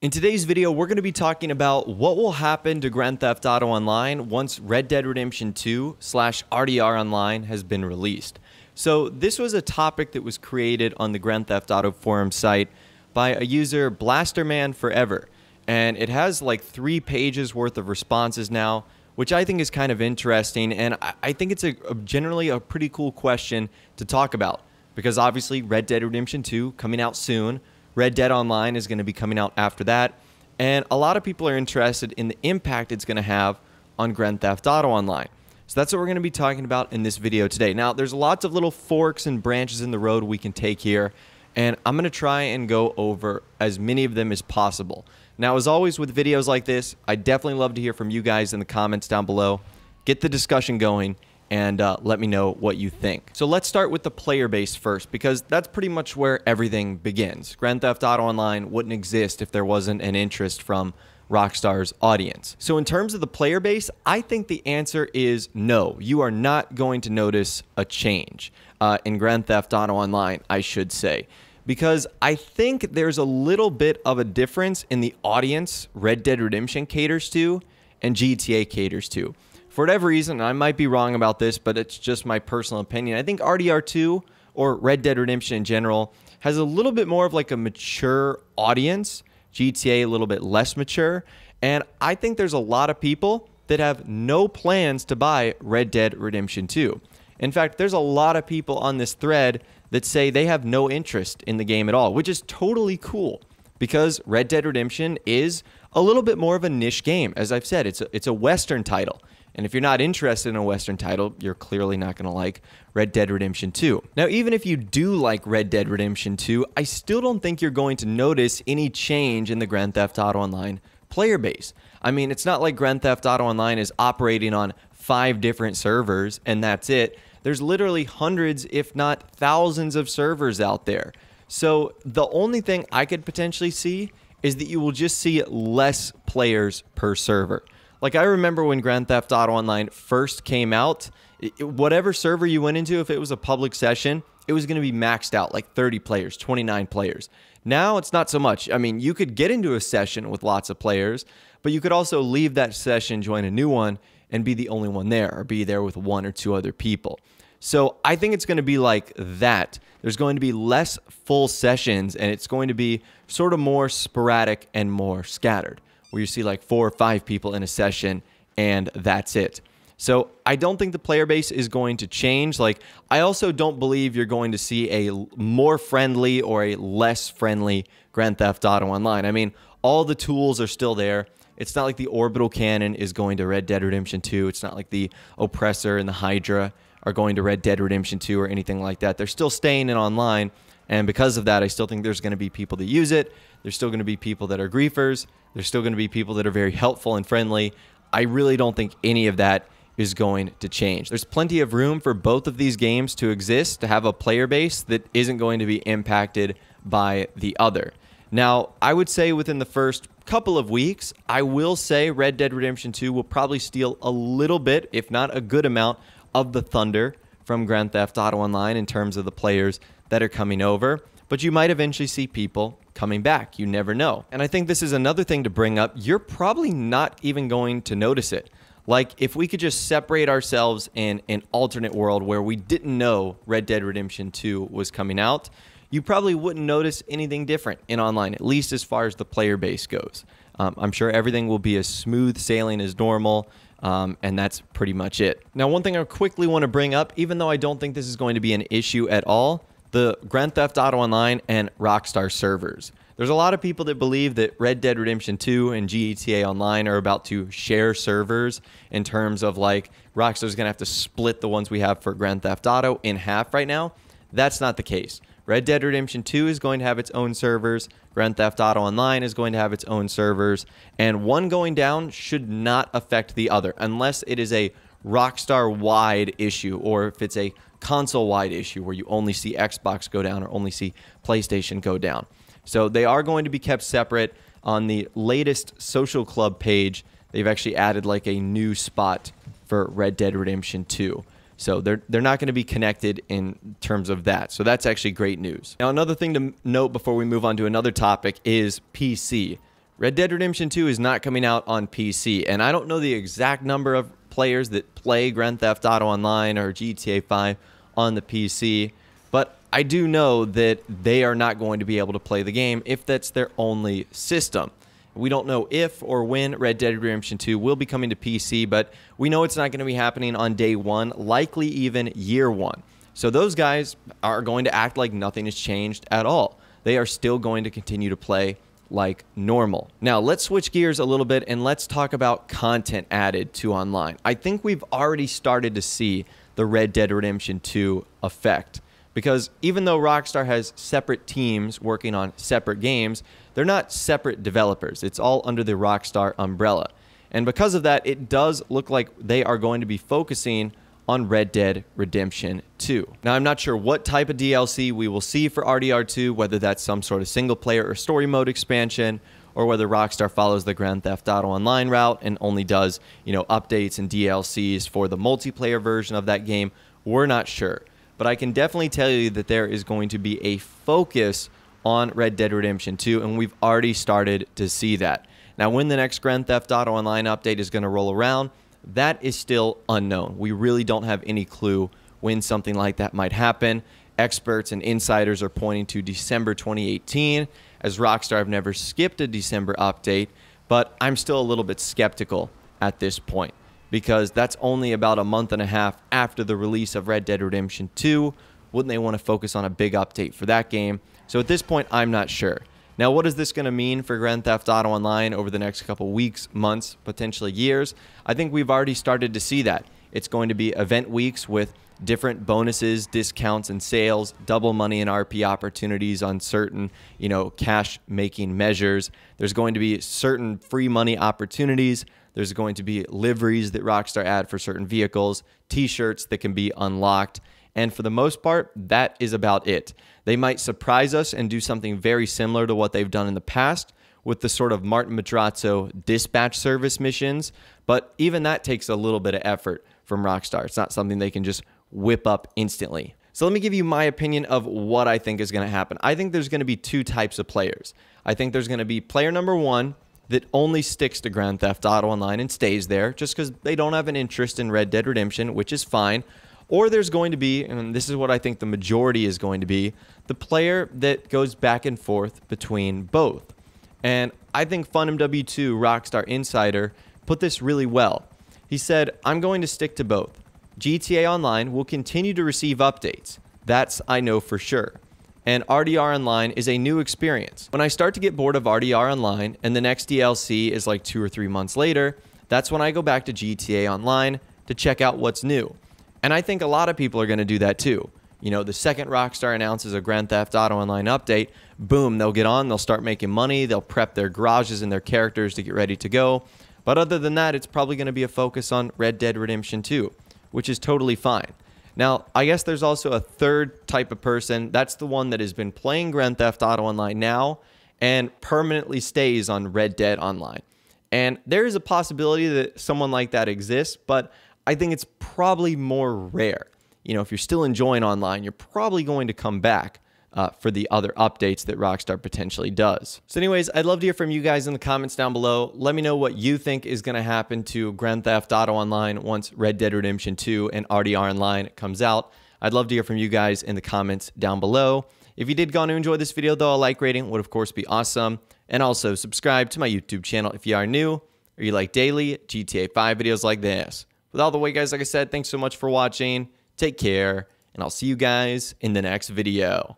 In today's video, we're going to be talking about what will happen to Grand Theft Auto Online once Red Dead Redemption 2/RDR Online has been released. So this was a topic that was created on the Grand Theft Auto forum site by a user, Blasterman Forever, and it has like 3 pages worth of responses now, which I think is kind of interesting, and I think it's generally a pretty cool question to talk about, because obviously Red Dead Redemption 2 coming out soon. Red Dead Online is going to be coming out after that, and a lot of people are interested in the impact it's going to have on Grand Theft Auto Online. So that's what we're going to be talking about in this video today. Now, there's lots of little forks and branches in the road we can take here, and I'm going to try and go over as many of them as possible. Now, as always with videos like this, I definitely love to hear from you guys in the comments down below. Get the discussion going, and let me know what you think. So let's start with the player base first, because that's pretty much where everything begins. Grand Theft Auto Online wouldn't exist if there wasn't an interest from Rockstar's audience. So in terms of the player base, I think the answer is no. You are not going to notice a change in Grand Theft Auto Online, I should say, because I think there's a little bit of a difference in the audience Red Dead Redemption caters to and GTA caters to. For whatever reason, I might be wrong about this, but it's just my personal opinion. I think RDR 2 or Red Dead Redemption in general has a little bit more of like a mature audience. GTA a little bit less mature. And I think there's a lot of people that have no plans to buy Red Dead Redemption 2. In fact, there's a lot of people on this thread that say they have no interest in the game at all, which is totally cool, because Red Dead Redemption is a little bit more of a niche game. As I've said, it's a Western title. And if you're not interested in a Western title, you're clearly not going to like Red Dead Redemption 2. Now, even if you do like Red Dead Redemption 2, I still don't think you're going to notice any change in the Grand Theft Auto Online player base. I mean, it's not like Grand Theft Auto Online is operating on 5 different servers and that's it. There's literally hundreds, if not thousands of servers out there. So the only thing I could potentially see is that you will just see less players per server. Like, I remember when Grand Theft Auto Online first came out, whatever server you went into, if it was a public session, it was going to be maxed out, like 30 players, 29 players. Now, it's not so much. I mean, you could get into a session with lots of players, but you could also leave that session, join a new one, and be the only one there, or be there with 1 or 2 other people. So I think it's going to be like that. There's going to be less full sessions, and it's going to be sort of more sporadic and more scattered, where you see like 4 or 5 people in a session and that's it. So I don't think the player base is going to change. Like, I also don't believe you're going to see a more friendly or a less friendly Grand Theft Auto Online. I mean, all the tools are still there. It's not like the orbital cannon is going to Red Dead Redemption 2. It's not like the oppressor and the Hydra are going to Red Dead Redemption 2 or anything like that. They're still staying in online. And because of that, I still think there's going to be people that use it. There's still going to be people that are griefers. There's still going to be people that are very helpful and friendly. I really don't think any of that is going to change. There's plenty of room for both of these games to exist, to have a player base that isn't going to be impacted by the other. Now, I would say within the first couple of weeks, I will say Red Dead Redemption 2 will probably steal a little bit, if not a good amount, of the thunder from Grand Theft Auto Online in terms of the players that are coming over. But you might eventually see people coming back. You never know. And I think this is another thing to bring up. You're probably not even going to notice it. Like, if we could just separate ourselves in an alternate world where we didn't know Red Dead Redemption 2 was coming out, you probably wouldn't notice anything different in online, at least as far as the player base goes. I'm sure everything will be as smooth sailing as normal, and that's pretty much it. Now, one thing I quickly want to bring up, even though I don't think this is going to be an issue at all, the Grand Theft Auto Online and Rockstar servers. There's a lot of people that believe that Red Dead Redemption 2 and GTA Online are about to share servers in terms of like Rockstar's going to have to split the ones we have for Grand Theft Auto in half right now. That's not the case. Red Dead Redemption 2 is going to have its own servers. Grand Theft Auto Online is going to have its own servers. And one going down should not affect the other unless it is a Rockstar-wide issue, or if it's a console-wide issue where you only see Xbox go down or only see PlayStation go down. So they are going to be kept separate. On the latest social club page, they've actually added like a new spot for Red Dead Redemption 2. So they're not going to be connected in terms of that. So that's actually great news. Now, another thing to note before we move on to another topic is PC. Red Dead Redemption 2 is not coming out on PC, and I don't know the exact number of players that play Grand Theft Auto Online or GTA 5 on the PC, but I do know that they are not going to be able to play the game if that's their only system. We don't know if or when Red Dead Redemption 2 will be coming to PC, but we know it's not going to be happening on day one, likely even year one. So those guys are going to act like nothing has changed at all. They are still going to continue to play like normal. Now, let's switch gears a little bit and let's talk about content added to online. I think we've already started to see the Red Dead Redemption 2 effect, because even though Rockstar has separate teams working on separate games, they're not separate developers. It's all under the Rockstar umbrella. And because of that, it does look like they are going to be focusing on Red Dead Redemption 2. Now, I'm not sure what type of DLC we will see for RDR 2, whether that's some sort of single player or story mode expansion, or whether Rockstar follows the Grand Theft Auto Online route and only does, updates and DLCs for the multiplayer version of that game. We're not sure. But I can definitely tell you that there is going to be a focus on Red Dead Redemption 2, and we've already started to see that. Now, when the next Grand Theft Auto Online update is going to roll around, that is still unknown. We really don't have any clue when something like that might happen. Experts and insiders are pointing to December 2018, as Rockstar have never skipped a December update, but I'm still a little bit skeptical at this point, because that's only about a month and a half after the release of Red Dead Redemption 2. Wouldn't they want to focus on a big update for that game? So at this point, I'm not sure. Now, what is this going to mean for Grand Theft Auto Online over the next couple weeks, months, potentially years? I think we've already started to see that. It's going to be event weeks with different bonuses, discounts, and sales, double money and RP opportunities on certain, cash-making measures. There's going to be certain free money opportunities. There's going to be liveries that Rockstar add for certain vehicles, t-shirts that can be unlocked. And for the most part, that is about it. They might surprise us and do something very similar to what they've done in the past with the sort of Martin Madrazo dispatch service missions, but even that takes a little bit of effort from Rockstar. It's not something they can just whip up instantly. So let me give you my opinion of what I think is going to happen. I think there's going to be two types of players. I think there's going to be player number one that only sticks to Grand Theft Auto Online and stays there just because they don't have an interest in Red Dead Redemption, which is fine. Or there's going to be, and this is what I think the majority is going to be, the player that goes back and forth between both. And I think FunMW2 Rockstar Insider put this really well. He said, I'm going to stick to both. GTA Online will continue to receive updates. That's I know for sure. And RDR Online is a new experience. When I start to get bored of RDR Online and the next DLC is like 2 or 3 months later, that's when I go back to GTA Online to check out what's new. And I think a lot of people are going to do that too. The second Rockstar announces a Grand Theft Auto Online update, boom, they'll get on, they'll start making money, they'll prep their garages and their characters to get ready to go. But other than that, it's probably going to be a focus on Red Dead Redemption 2, which is totally fine. Now, I guess there's also a third type of person. That's the one that has been playing Grand Theft Auto Online now and permanently stays on Red Dead Online. And there is a possibility that someone like that exists, but I think it's probably more rare. If you're still enjoying online, you're probably going to come back for the other updates that Rockstar potentially does. So anyways, I'd love to hear from you guys in the comments down below. Let me know what you think is going to happen to Grand Theft Auto Online once Red Dead Redemption 2 and RDR Online comes out. I'd love to hear from you guys in the comments down below. If you did go on to enjoy this video, though, a like rating would of course be awesome. And also subscribe to my YouTube channel if you are new or you like daily GTA 5 videos like this. With all the way, guys, like I said, thanks so much for watching. Take care, and I'll see you guys in the next video.